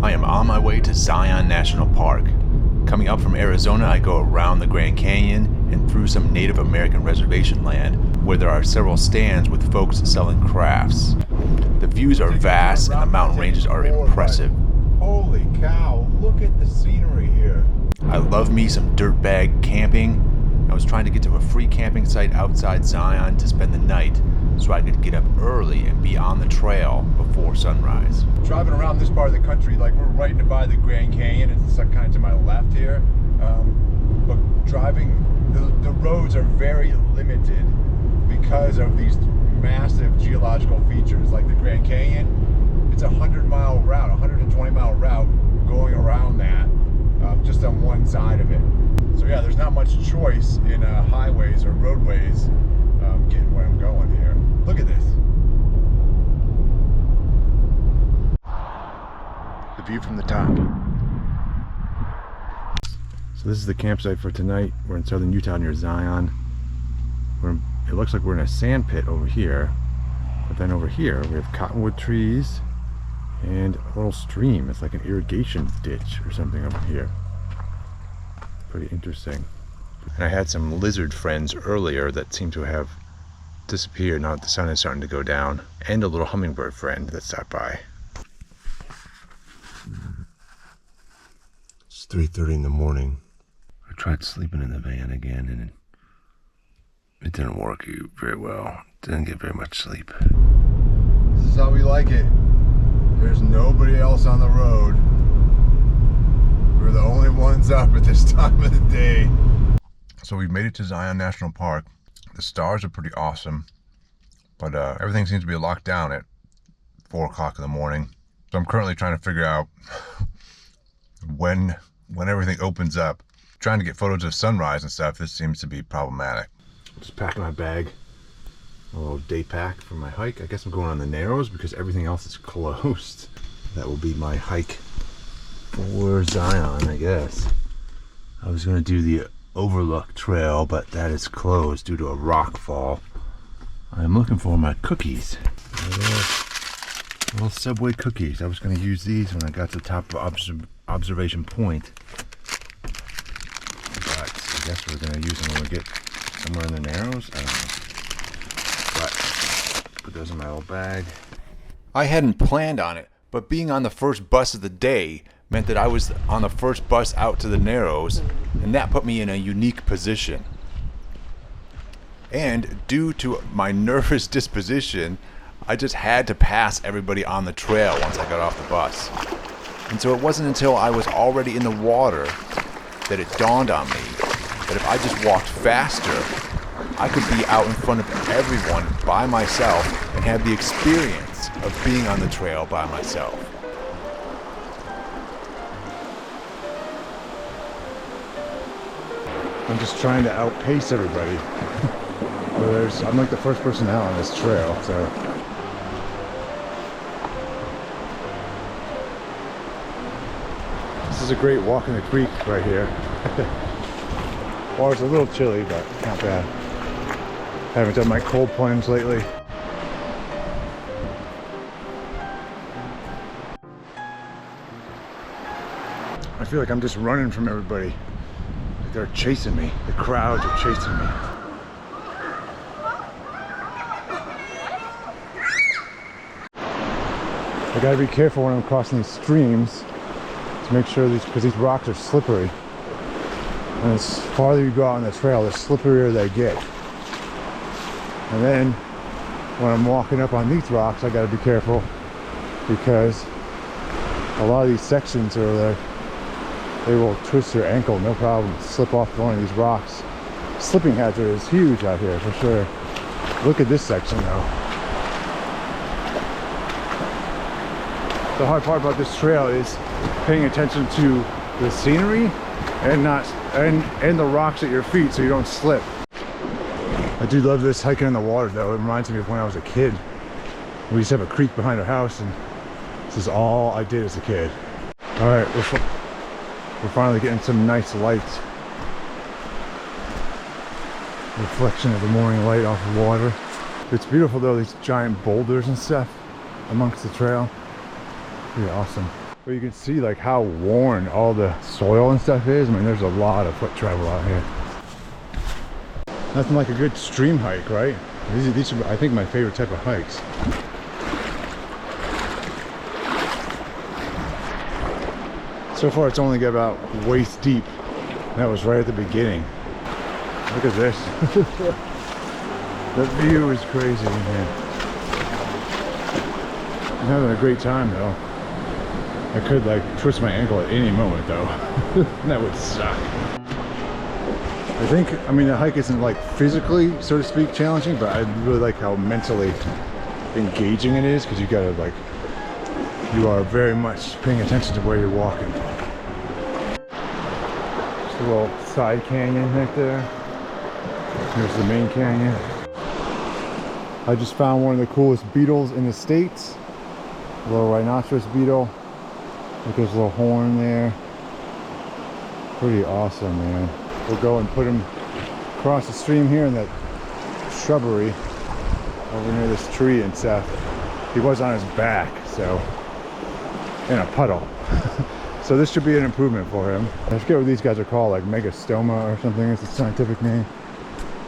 I am on my way to Zion National Park. Coming up from Arizona, I go around the Grand Canyon and through some Native American reservation land where there are several stands with folks selling crafts. The views are vast and the mountain ranges are impressive. Holy cow, look at the scenery here. I love me some dirtbag camping. I was trying to get to a free camping site outside Zion to spend the night so I could get up early and be on the trail before sunrise. Driving around this part of the country, like we're right by the Grand Canyon, it's kind of to my left here. But driving, the roads are very limited because of these massive geological features. Like the Grand Canyon, it's a 100-mile route, 120-mile route going around that, just on one side of it. So yeah, there's not much choice in highways or roadways getting where I'm going here. Look at this. The view from the top. So this is the campsite for tonight. We're in southern Utah near Zion. It looks like we're in a sand pit over here, but then over here we have cottonwood trees and a little stream. It's like an irrigation ditch or something over here. Pretty interesting. And I had some lizard friends earlier that seem to have disappeared now that the sun is starting to go down, and a little hummingbird friend that stopped by. It's 3:30 in the morning. I tried sleeping in the van again and it didn't work very well. Didn't get very much sleep. This is how we like it. There's nobody else on the road. We're the only ones up at this time of the day. So we've made it to Zion National Park. The stars are pretty awesome, but everything seems to be locked down at 4 o'clock in the morning. So I'm currently trying to figure out when everything opens up. Trying to get photos of sunrise and stuff, this seems to be problematic. Just packing my bag, a little day pack for my hike. I guess I'm going on the Narrows because everything else is closed. That will be my hike for Zion, I guess. I was going to do the Overlook Trail, but that is closed due to a rock fall. I'm looking for my cookies. Little Subway cookies. I was going to use these when I got to the top of Observation Point. But I guess we're going to use them when we get somewhere in the Narrows. I don't know. But put those in my little bag. I hadn't planned on it, but being on the first bus of the day meant that I was on the first bus out to the Narrows, and that put me in a unique position. And due to my nervous disposition, I just had to pass everybody on the trail once I got off the bus. And so it wasn't until I was already in the water that it dawned on me that if I just walked faster, I could be out in front of everyone by myself and have the experience of being on the trail by myself. I'm just trying to outpace everybody. I'm like the first person out on this trail, so. This is a great walk in the creek right here. Water's a little chilly, but not bad. Haven't done my cold plunge lately. I feel like I'm just running from everybody. They're chasing me. The crowds are chasing me. I gotta be careful when I'm crossing these streams to make sure because these rocks are slippery. And as farther you go out on the trail, the slipperier they get. And then when I'm walking up on these rocks, I gotta be careful because a lot of these sections are there. They will twist your ankle, no problem. Slip off one of these rocks. Slipping hazard is huge out here for sure. Look at this section though. The hard part about this trail is paying attention to the scenery and the rocks at your feet so you don't slip. I do love this hiking in the water though. It reminds me of when I was a kid. We used to have a creek behind our house and this is all I did as a kid. All right, we're finally getting some nice light. Reflection of the morning light off the water. It's beautiful though, these giant boulders and stuff amongst the trail. Pretty awesome. But you can see like how worn all the soil and stuff is. I mean, there's a lot of foot travel out here. Nothing like a good stream hike, right? These are, I think, my favorite type of hikes. So far, it's only got about waist deep. That was right at the beginning. Look at this. The view is crazy, man. I'm having a great time, though. I could, like, twist my ankle at any moment, though. That would suck. I think, I mean, the hike isn't like physically, so to speak, challenging, but I really like how mentally engaging it is, because you gotta, like, you are very much paying attention to where you're walking. Just a little side canyon right there. Here's the main canyon. I just found one of the coolest beetles in the States. A little rhinoceros beetle. With his little horn there. Pretty awesome, man. We'll go and put him across the stream here in that shrubbery over near this tree and stuff. He was on his back, so in a puddle. So this should be an improvement for him. I forget what these guys are called, like Megastoma or something is the scientific name.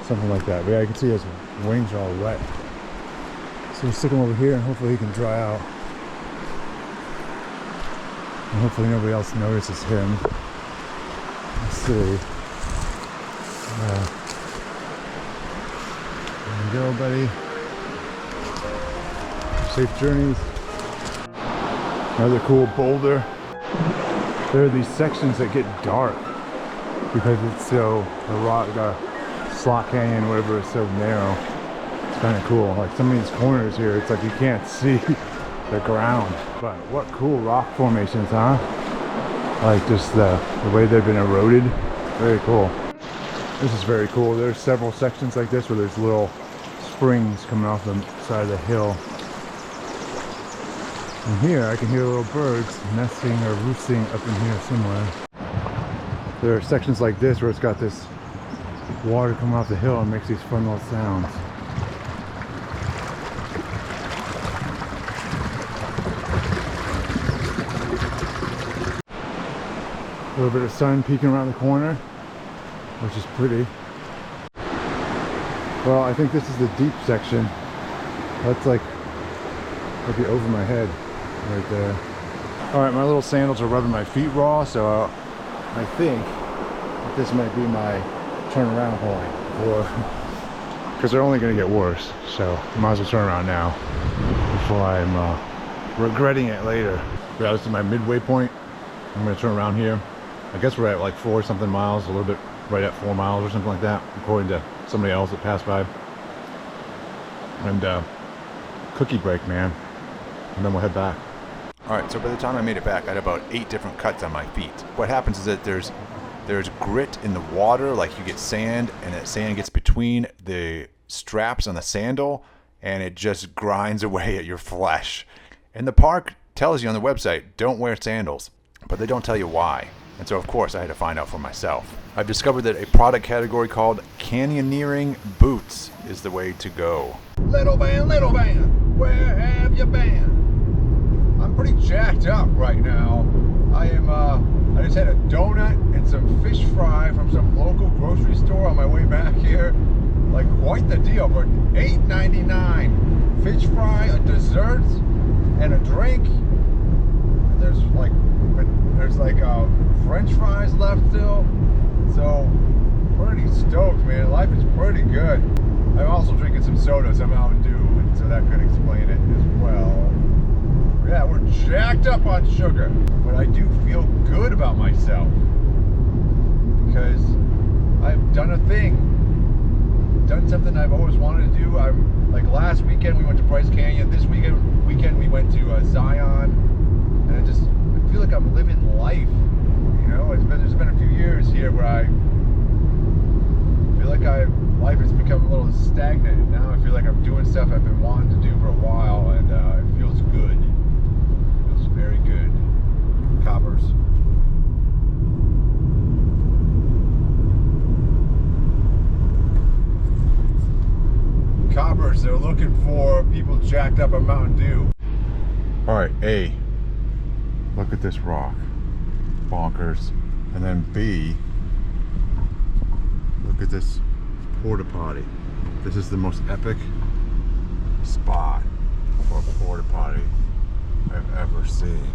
Something like that. But yeah, you can see his wings are all wet. So we'll stick him over here and hopefully he can dry out. And hopefully nobody else notices him. Let's see. There you go, buddy. Safe journeys. Another cool boulder. There are these sections that get dark because it's so, the rock, the slot canyon, whatever, is so narrow. It's kind of cool. Like some of these corners here, it's like you can't see the ground. But what cool rock formations, huh? Like just the way they've been eroded. Very cool. This is very cool. There's several sections like this where there's little springs coming off the side of the hill. And here I can hear little birds nesting or roosting up in here somewhere. There are sections like this where it's got this water coming off the hill and makes these fun little sounds. A little bit of sun peeking around the corner, which is pretty. Well, I think this is the deep section. That's like maybe over my head right there. All right, my little sandals are rubbing my feet raw, so I think that this might be my turnaround point, or because they're only going to get worse. So I might as well turn around now before I'm regretting it later. Yeah, this is my midway point. I'm going to turn around here. I guess we're at like 4 something miles, a little bit right at 4 miles or something like that, according to somebody else that passed by. And cookie break, man. And then we'll head back. Alright, so by the time I made it back, I had about 8 different cuts on my feet. What happens is that there's grit in the water, like you get sand, and that sand gets between the straps on the sandal, and it just grinds away at your flesh. And the park tells you on the website, don't wear sandals, but they don't tell you why. And so, of course, I had to find out for myself. I've discovered that a product category called canyoneering boots is the way to go. Little man, where have you been? I'm pretty jacked up right now. I just had a donut and some fish fry from some local grocery store on my way back here. Like, quite the deal for $8.99. Fish fry, a dessert, and a drink. There's like French fries left still. So pretty stoked, man. Life is pretty good. I'm also drinking some soda, some Mountain Dew, and so that could explain it as well. Yeah, we're jacked up on sugar, but I do feel good about myself because I've done a thing, done something I've always wanted to do. I'm like, last weekend we went to Bryce Canyon. This weekend we went to Zion, and I feel like I'm living life. You know, there's been a few years here where I feel like life has become a little stagnant, and now I feel like I'm doing stuff I've been wanting to do for a while, and it feels good. It feels very good. Coppers. Coppers, they're looking for people jacked up on Mountain Dew. Alright, A. Look at this rock. Bonkers. And then B, look at this porta potty. This is the most epic spot for a porta potty I've ever seen.